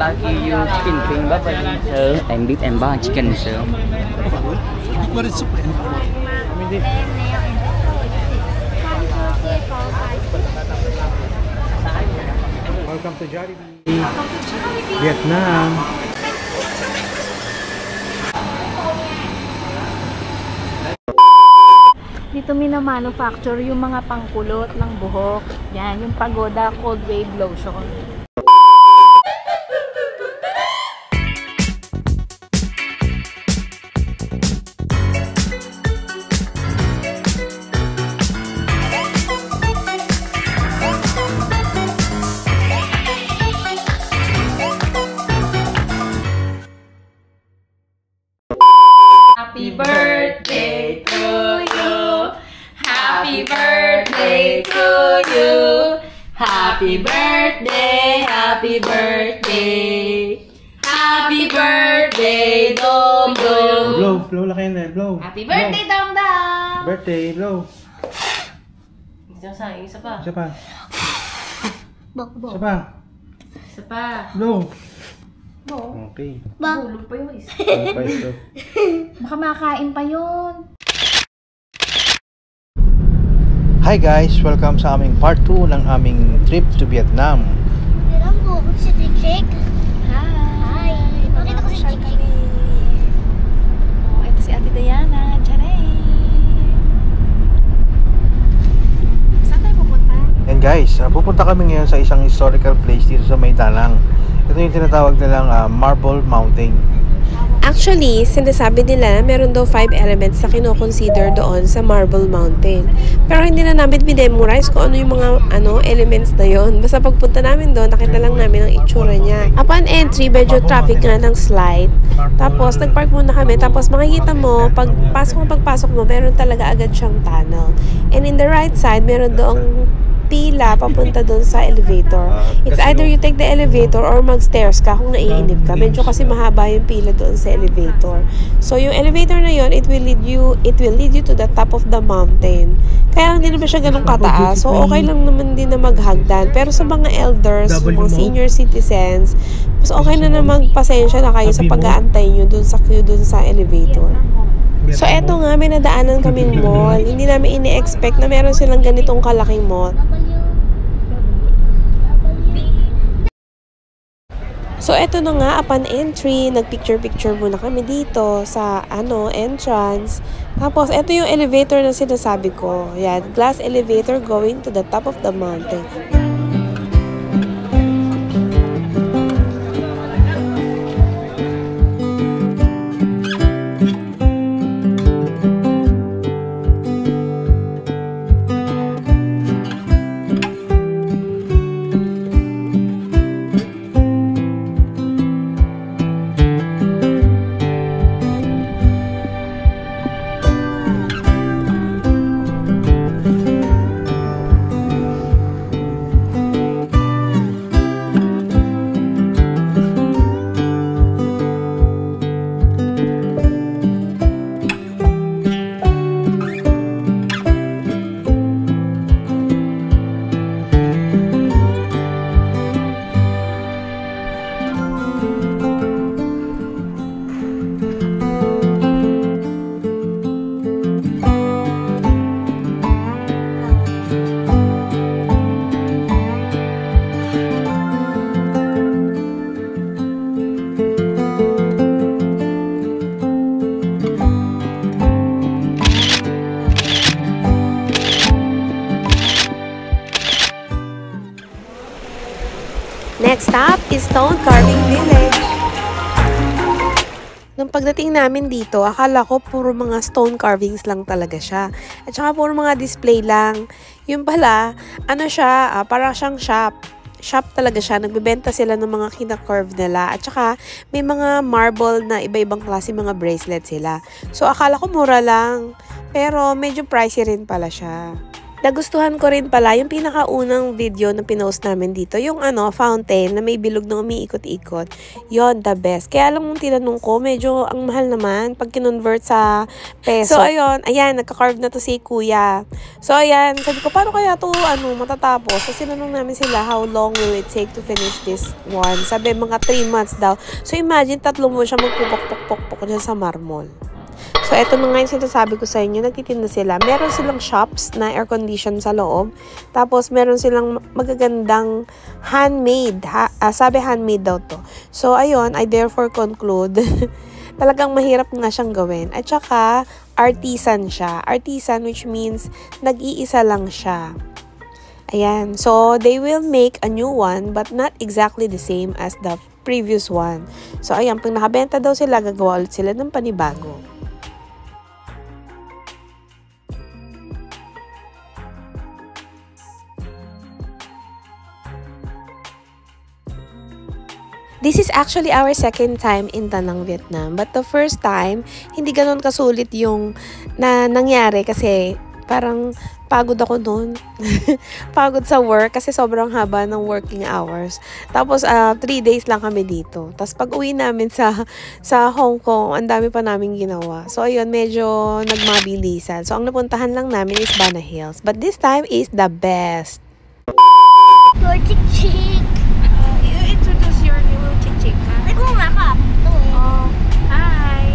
barbecue chicken wing barbecue sir, and beef and bar chicken sir. What is soup? Welcome to Jollibee, Vietnam. Dito mina-manufacture yung mga pangkulot ng buhok. Yan, yung Pagoda Cold Wave Lotion. Happy birthday to you. Happy birthday to you. Happy birthday, happy birthday. Happy birthday, Dong Dong. Blow, blow lang kayo na, blow. Happy birthday, Dong Dong. Birthday, blow. Isa pa. Isa pa. Isa pa. Isa pa. Blow. No. Okay. Hulog pa yung isa. Okay, Baka makain pa yun. Hi guys! Welcome sa aming part 2 ng aming trip to Vietnam. Alam ko si Chick. Hi! Bakit ako si Chick? Oh, ito si Ate Diana. Charay! Saan tayo pupunta? And guys, pupunta kami ngayon sa isang historical place dito sa Maytalang. Ito yung tinatawag nilang Marble Mountain. Actually, sinasabi nila na meron daw 5 elements na kino-consider doon sa Marble Mountain. Pero hindi na namin memorize kung ano yung mga elements na yon. Basta pagpunta namin doon, nakita lang namin ang itsura niya. Upon entry, medyo traffic nga ng slide. Tapos, nagpark muna kami. Tapos, makikita mo, pagpasok mo, meron talaga agad siyang tunnel. And in the right side, meron doong pila papunta doon sa elevator. It's either you take the elevator or mag-stairs ka kung naiinip ka. Medyo kasi mahaba yung pila doon sa elevator. So yung elevator na yon, it will lead you to the top of the mountain. Kaya hindi naman siya ganun kataas. So okay lang naman din na maghagdan. Pero sa mga elders, mga senior citizens, mas okay na magpasensya na kayo sa pag-aantay nyo doon sa queue doon sa elevator. So eto nga, may nadaanan kaming mall. Hindi namin ini-expect na meron silang ganitong kalaking mall. So eto na nga, upon entry, nagpicture-picture muna kami dito sa entrance. Tapos eto yung elevator na sinasabi ko. Yan, glass elevator going to the top of the mountain. Next stop is Stone Carving Village. Nung pagdating namin dito, akala ko puro mga stone carvings lang talaga siya. At saka puro mga display lang. Yung pala, parang siyang shop. Shop talaga siya. Nagbebenta sila ng mga kina-curve nila. At saka may mga marble na iba-ibang klase mga bracelet sila. So akala ko mura lang. Pero medyo pricey rin pala siya. Nagustuhan ko rin pala yung pinakaunang video na pinost namin dito, yung fountain na may bilog na umiikot-ikot. Yon, the best. Kaya alam mong tinanong ko, medyo ang mahal naman pag kinonvert sa peso. So ayun, ayan, nagka-carve na to si kuya. So ayan, sabi ko, paano kaya to matatapos? So sinanong namin sila, how long will it take to finish this one? Sabi, mga 3 months daw. So imagine, 3 mo siya magpupok-pok-pok dyan sa marmol. So, eto na nga yung sinasabi ko sa inyo, nagtitinda sila. Meron silang shops na air condition sa loob. Tapos, meron silang magagandang handmade. Sabi handmade daw to. So, ayun, I therefore conclude, talagang mahirap nga siyang gawin. At saka, artisan siya. Artisan, which means, nag-iisa lang siya. Ayan. So, they will make a new one, but not exactly the same as the previous one. So, ayan, pag nakabenta daw sila, gagawa ulit sila ng panibago. This is actually our second time in Da Nang, Vietnam. But the first time, hindi ganun kasulit yung nangyari kasi parang pagod ako noon. Pagod sa work kasi sobrang haba ng working hours. Tapos 3 days lang kami dito. Tapos pag uwi namin sa Hong Kong, ang dami pa namin ginawa. So ayun, medyo nagmabilisan. So ang napuntahan lang namin is Bana Hills. But this time is the best. Chick-chick. Introduce your new chick-chick, ha? Oh, hi!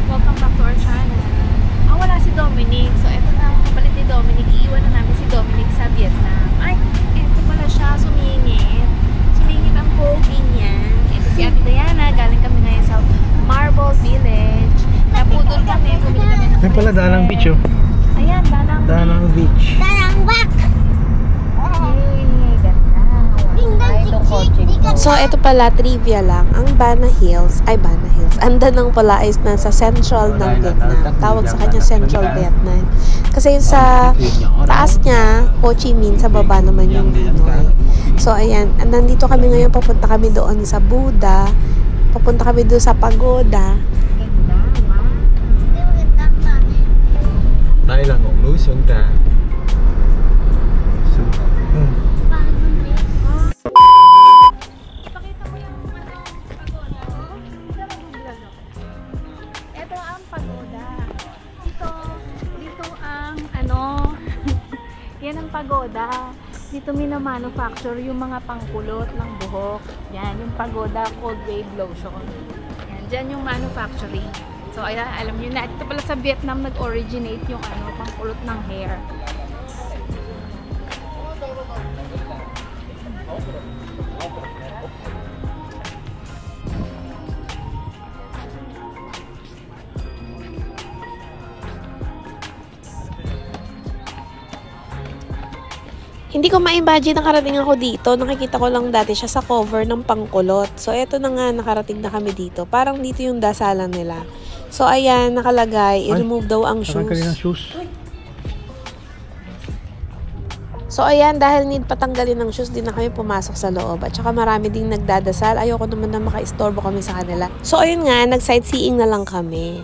Welcome back to our channel. Wala si Dominic. So, eto na ang kapalit ni Dominic. Iiwan na namin si Dominic sa Vietnam. Ay, eto pala siya. Sumingit. Sumingit ang pogi niya. Eto si Ate Diana. Galing kami ngayon sa Marble Village. Napudol kami. Bumili kami ng Yan pala, Danang Beach, oh. Ayan, Danang Beach. Darang back. Yay! Ganda. Ay, itong kotse ko. So, ito pala, trivia lang. Ang Bana Hills, ang Da Nang pala is nasa central ng Vietnam. Tawag sa kanya Central Vietnam. Kasi sa taas niya, Ho Chi Minh, sa baba naman yung Hanoi. So, ayan. Nandito kami ngayon, papunta kami doon sa Buddha. Papunta kami doon sa Pagoda. Ganda, wow. Đây là ngọn núi Sơn Trà. Pakita mo yung pagoda. Ito ang pagoda. Dito ang yan ang pagoda. Dito mina-manufacture yung mga pangkulot ng buhok. Yan, yung pagoda cold wave lotion. Yan, dyan yung manufacturing. So, ayan, alam nyo na, ito pala sa Vietnam nag-originate yung pangkulot ng hair. Hindi ko ma-imagine nakarating ako dito. Nakikita ko lang dati siya sa cover ng pangkulot. So, eto na nga, nakarating na kami dito. Parang dito yung dasalan nila. So, ayan, nakalagay, i-remove daw ang shoes. So, ayan, dahil need patanggalin ng shoes, din na kami pumasok sa loob. At saka marami ding nagdadasal. Ayoko naman na maka-istorbo kami sa kanila. So, ayun nga, nag-sightseeing na lang kami.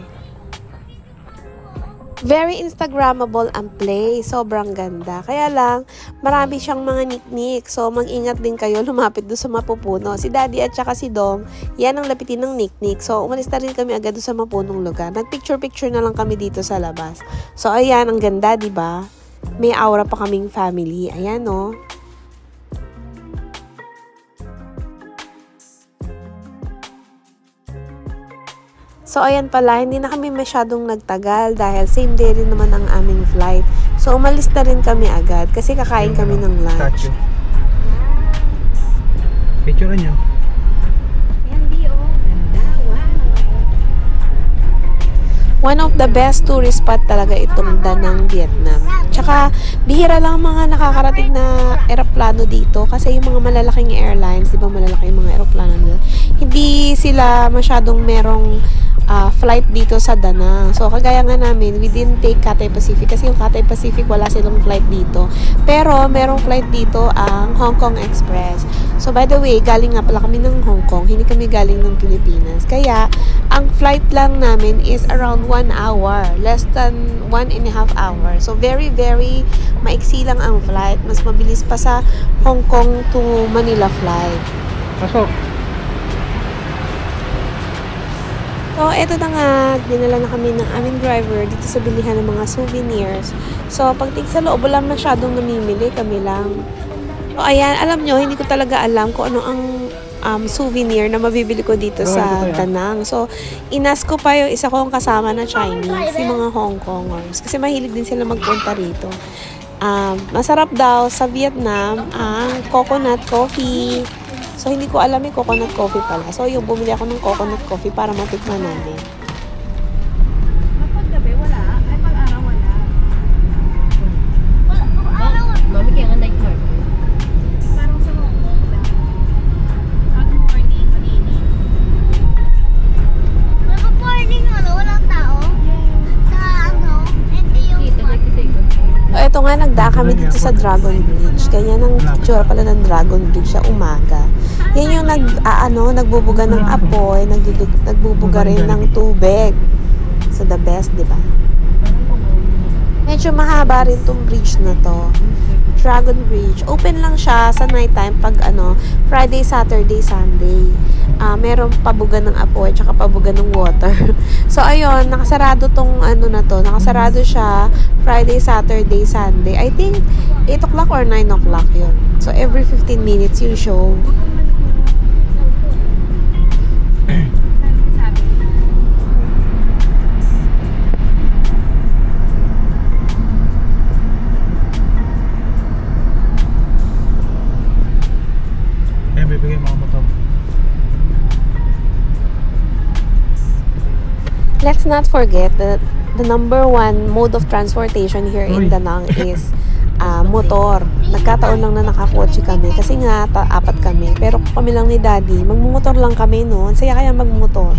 Very Instagrammable ang place. Sobrang ganda. Kaya lang, marami siyang mga niknik. So, mag-ingat din kayo. Lumapit doon sa mapupuno. Si Daddy at saka si Dom, yan ang lapitin ng niknik. So, umalis na rin kami agad doon sa mapunong lugar. Nag-picture-picture na lang kami dito sa labas. So, ayan, ang ganda, diba? May aura pa kaming family. Ayan, no? So, ayan pala, hindi na kami masyadong nagtagal dahil same day rin naman ang aming flight. So, umalis na rin kami agad kasi kakain kami ng lunch. Picture nyo. Ayan, Dio. Ganda. Wow. One of the best tourist spot talaga itong Da Nang, Vietnam. Tsaka, bihira lang mga nakakarating na eroplano dito kasi yung mga malalaking airlines, di ba malalaki yung mga eroplano nila, hindi sila masyadong merong flight dito sa Da Nang. So, kagaya nga namin, we didn't take Cathay Pacific kasi yung Cathay Pacific wala silang flight dito. Pero, merong flight dito ang Hong Kong Express. So, by the way, galing nga pala kami ng Hong Kong, hindi kami galing ng Pilipinas. Kaya, ang flight lang namin is around 1 hour, less than 1.5 hours. So, very, very maiksi lang ang flight. Mas mabilis pa sa Hong Kong to Manila flight. Pasok. So, eto na nga, dinala na kami ng aming driver dito sa bilihan ng mga souvenirs. So, pagting sa loob, wala masyadong namimili, kami lang. So, ayan, alam nyo, hindi ko talaga alam kung ano ang souvenir na mabibili ko dito sa Da Nang. So, inas ko pa yung isa kong kasama na Chinese, yung mga Hong Kongers. Kasi mahilig din sila magpunta rito. Masarap daw sa Vietnam ang coconut coffee. So, hindi ko alam yung coconut coffee pala. So, yung bumili ako ng coconut coffee para matikman namin. Paggabi, wala. Ay, pag-araw, wala. Mami, kaya nga night market. Parang sa mga morning, malinis. Naka-morning, walang tao. Sa hindi yung So, eto nga, nagdaan kami dito sa Dragon Bridge. Kanya ng picture pala ng Dragon Bridge sa umaga. Yan yung nagbubuga ng apoy, nagbubuga rin ng tubig. So, the best, di ba? Medyo mahaba rin tong bridge na to. Dragon Bridge. Open lang siya sa nighttime pag Friday, Saturday, Sunday. Meron pabuga ng apoy tsaka pabuga ng water. So, ayun, nakasarado tong na to. Nakasarado siya Friday, Saturday, Sunday. I think 8 o'clock or 9 o'clock yun. So, every 15 minutes yung show. Ayan, bibigay mga motor. Let's not forget that the number one mode of transportation here in Da Nang is motor. Nagkataon lang na nakakotse kami kasi nga apat kami. Pero kami lang ni Daddy, magmumotor lang kami noon. Saya kaya magmotor.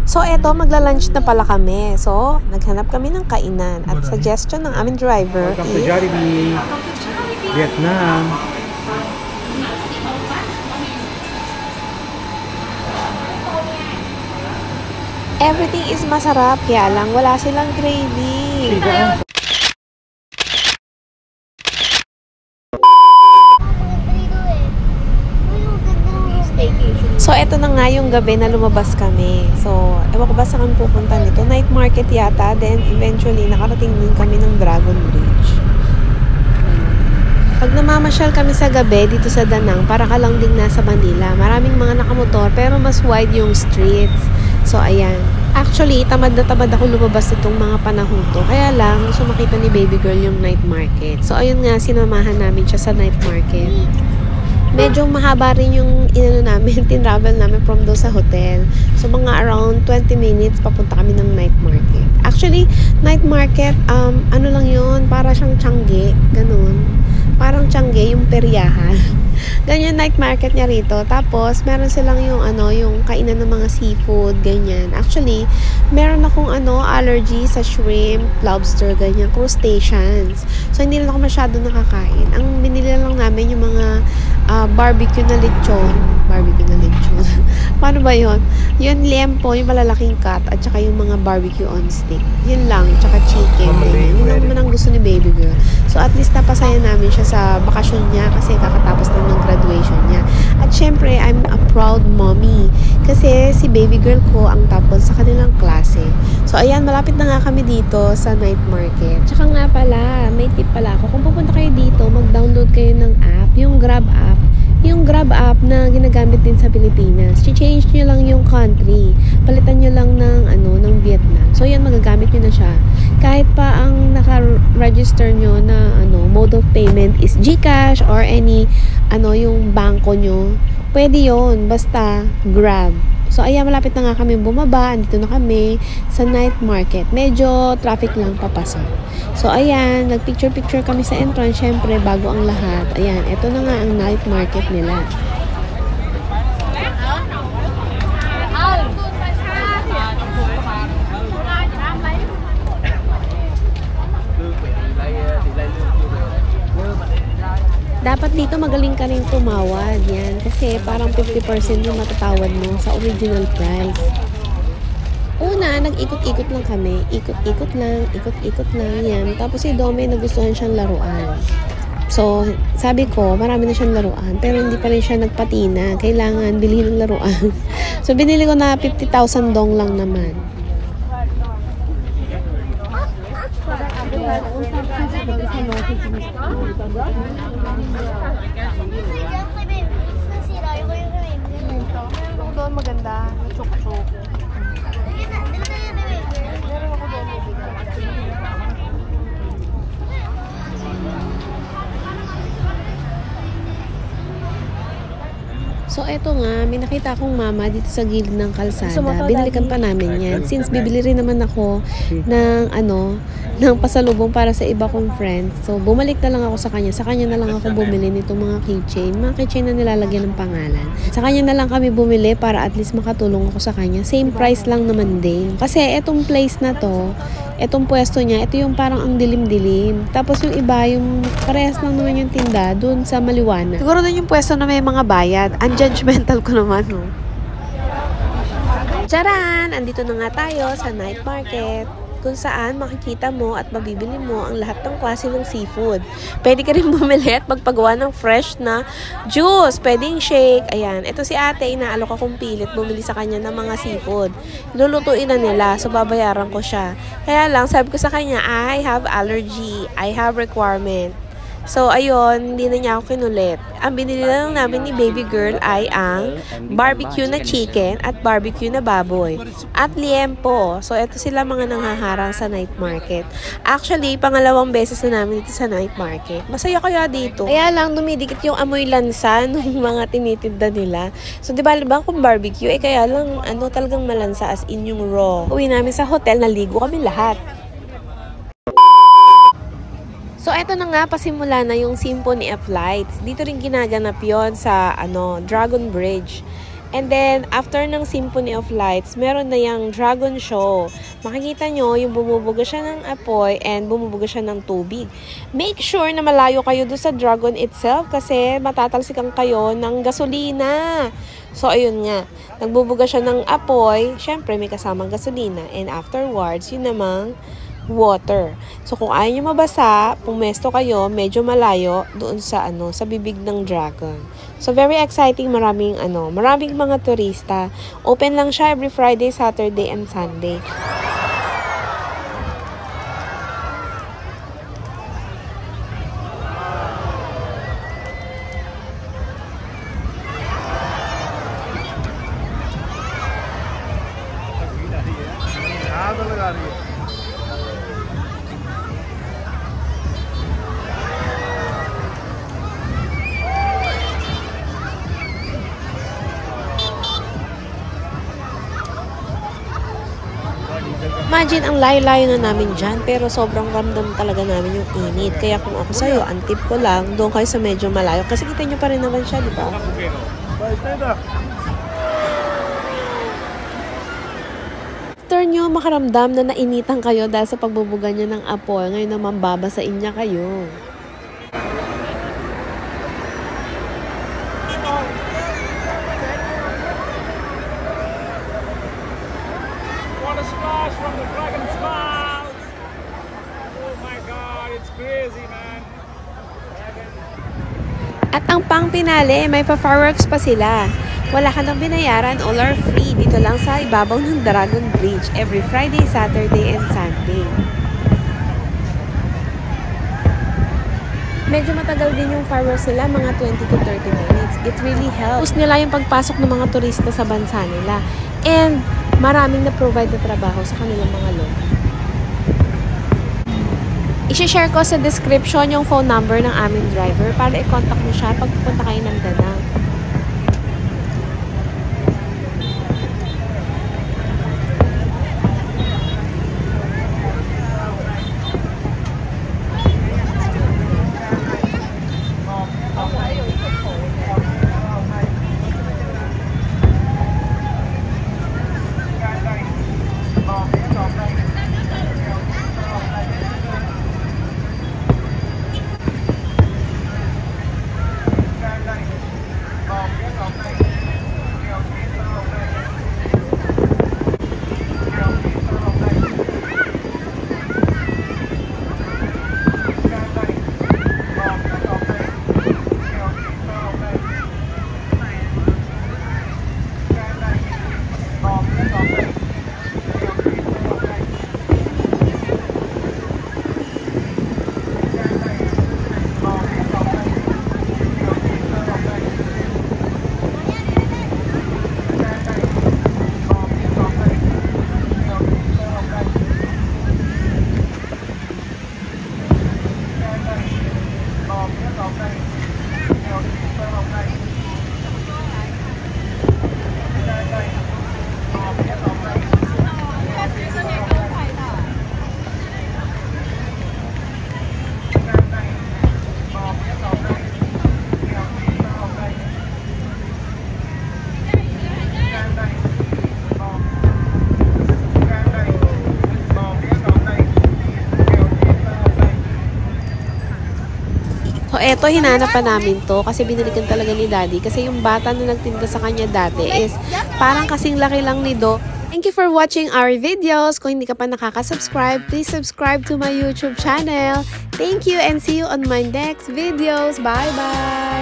So, eto, magla-lunch na pala kami. So, naghanap kami ng kainan. At suggestion ng aming driver Welcome to is Jollibee, Vietnam. everything is masarap. Kaya lang, wala silang gravy. So, eto na nga yung gabi na lumabas kami. So, ewan ko ba saan pupunta nito? Night market yata. Then, eventually, nakarating din kami ng Dragon Bridge. Pag namamasyal kami sa gabi dito sa Da Nang, para ka lang ding nasa Manila. Maraming mga nakamotor, pero mas wide yung streets. So, ayan. Actually, tamad na tamad ako lumabas itong mga panahon to. Kaya lang, gusto makita ni baby girl yung night market. So, ayun nga, sinamahan namin siya sa night market. Medyo mahaba rin yung namin, tinravel namin from doon sa hotel. So, mga around 20 minutes, papunta kami ng night market. Actually, night market, ano lang yun, para siyang Tiangge, ganun. Parang Tiangge, yung peryahan. Ganyan night market niya rito. Tapos, meron silang yung yung kainan ng mga seafood, ganyan. Actually, meron akong allergy sa shrimp, lobster, ganyan, crustaceans. So, hindi lang ako masyado nakakain. Ang binili lang namin yung mga barbecue na lechon. Barbecue na lechon. Paano ba yun? Yun, liempo, yung malalaking cut, at saka yung mga barbecue on stick. Yun lang, tsaka chicken. Yun lang naman ang gusto ni baby girl. So, at least napasaya namin siya sa bakasyon niya kasi kakatapos lang ng graduation niya. At syempre, I'm a proud mommy. Kasi si baby girl ko ang top 1 sa kanilang klase. So, ayan, malapit na nga kami dito sa night market. Tsaka nga pala, may tip pala ako. Kung pupunta kayo dito, mag-download kayo ng app, yung Grab app. Yung Grab app na ginagamit din sa Pilipinas. I-change nyo lang yung country. Palitan nyo lang ng Vietnam. So, yan, magagamit nyo na siya. Kahit pa ang naka-register nyo na mode of payment is GCash or any yung bangko nyo. Pwede yon basta Grab. So, ayan, malapit na nga kami bumaba. Andito na kami sa night market. Medyo traffic lang papasok. So, ayan, nagpicture-picture kami sa entrance. Syempre, bago ang lahat. Ayan, ito na nga ang night market nila. Dapat dito magaling ka rin tumawad. Yan. Kasi parang 50% yung matatawad mo sa original price. Una, nag-ikot-ikot lang kami. Ikot-ikot lang. Yan. Tapos si Dome, nagustuhan siyang laruan. So, sabi ko, marami na siyang laruan. Pero hindi pa rin siya nagpatina. Kailangan bilhin ng laruan. So, binili ko na 50,000 dong lang naman. Doon maganda. Chok-chok. So, eto nga, may nakita akong mama dito sa gilid ng kalsada. Binalikan pa namin yan. Since bibili rin naman ako ng pasalubong para sa iba kong friends. So, bumalik na lang ako sa kanya. Sa kanya na lang ako bumili nitong mga keychain. Mga keychain na nilalagyan ng pangalan. Sa kanya na lang kami bumili para at least makatulong ako sa kanya. Same price lang naman din. Kasi etong place na to, etong pwesto niya, ito yung parang ang dilim-dilim. Tapos yung iba, yung parehas lang naman yung tinda dun sa Maliwanag. Siguro dun yung pwesto na may mga bayad. Unjudgmental ko naman, no? Charan! Andito na nga tayo sa night market, kung saan makikita mo at mabibili mo ang lahat ng klase ng seafood. Pwede ka rin bumili at magpagawa ng fresh na juice. Pwedeng shake. Ayan. Ito si ate, inaalok akong pilit bumili sa kanya ng mga seafood. Lulutuin na nila, so babayaran ko siya. Kaya lang, sabi ko sa kanya, I have allergy. I have requirement. So, ayun, hindi na niya ako kinulit. Ang binili lang namin ni baby girl ay ang barbecue na chicken at barbecue na baboy. At liempo. So, eto sila mga nanghaharang sa night market. Actually, pangalawang beses na namin dito sa night market. Masaya kaya dito. Kaya lang, dumidikit yung amoy lansa ng mga tinitinda nila. So, di ba kung barbecue, kaya lang, talagang malansa as in yung raw. Uwi namin sa hotel, naligo kami lahat. So, eto na nga, pasimula na yung Symphony of Lights. Dito rin ginaganap yon sa, Dragon Bridge. And then, after ng Symphony of Lights, meron na yung Dragon Show. Makikita nyo, yung bumubuga siya ng apoy and bumubuga siya ng tubig. Make sure na malayo kayo doon sa Dragon itself kasi matatalsikan kayo ng gasolina. So, ayun nga. Nagbubuga siya ng apoy. Syempre, may kasamang gasolina. And afterwards, yun namang water. So, kung ayaw nyo mabasa, pumesto kayo, medyo malayo doon sa, sa bibig ng dragon. So, very exciting. Maraming mga turista. Open lang siya every Friday, Saturday, and Sunday. Imagine, ang layo-layo na namin dyan, pero sobrang ramdam talaga namin yung init. Kaya kung ako sa'yo, ang tip ko lang, doon kayo sa medyo malayo. Kasi kita nyo pa rin naman siya, di ba? After nyo makaramdam na nainitan kayo dahil sa pagbubuga niya ng apoy, ngayon naman babasain niya kayo. From the dragon's mouth. Oh my god, it's crazy, man. At ang pang-pinale, may pa-fireworks pa sila. Wala ka nang binayaran, all are free. Dito lang sa ibabaw ng Dragon Bridge every Friday, Saturday, and Sunday. Medyo matagal din yung fireworks nila, mga 20 to 30 minutes. It really helps. Push nila yung pagpasok ng mga turista sa bansa nila. And maraming na-provide na trabaho sa kanilang mga loob. I-share ko sa description yung phone number ng aming driver para i-contact mo siya pag pupunta kayo ng Danang. eto, hinanap pa namin to kasi binilikan talaga ni Daddy. Kasi yung bata na nagtinda sa kanya dati is parang kasing laki lang ni Do. Thank you for watching our videos. Kung hindi ka pa nakaka-subscribe, please subscribe to my YouTube channel. Thank you and see you on my next videos. Bye-bye!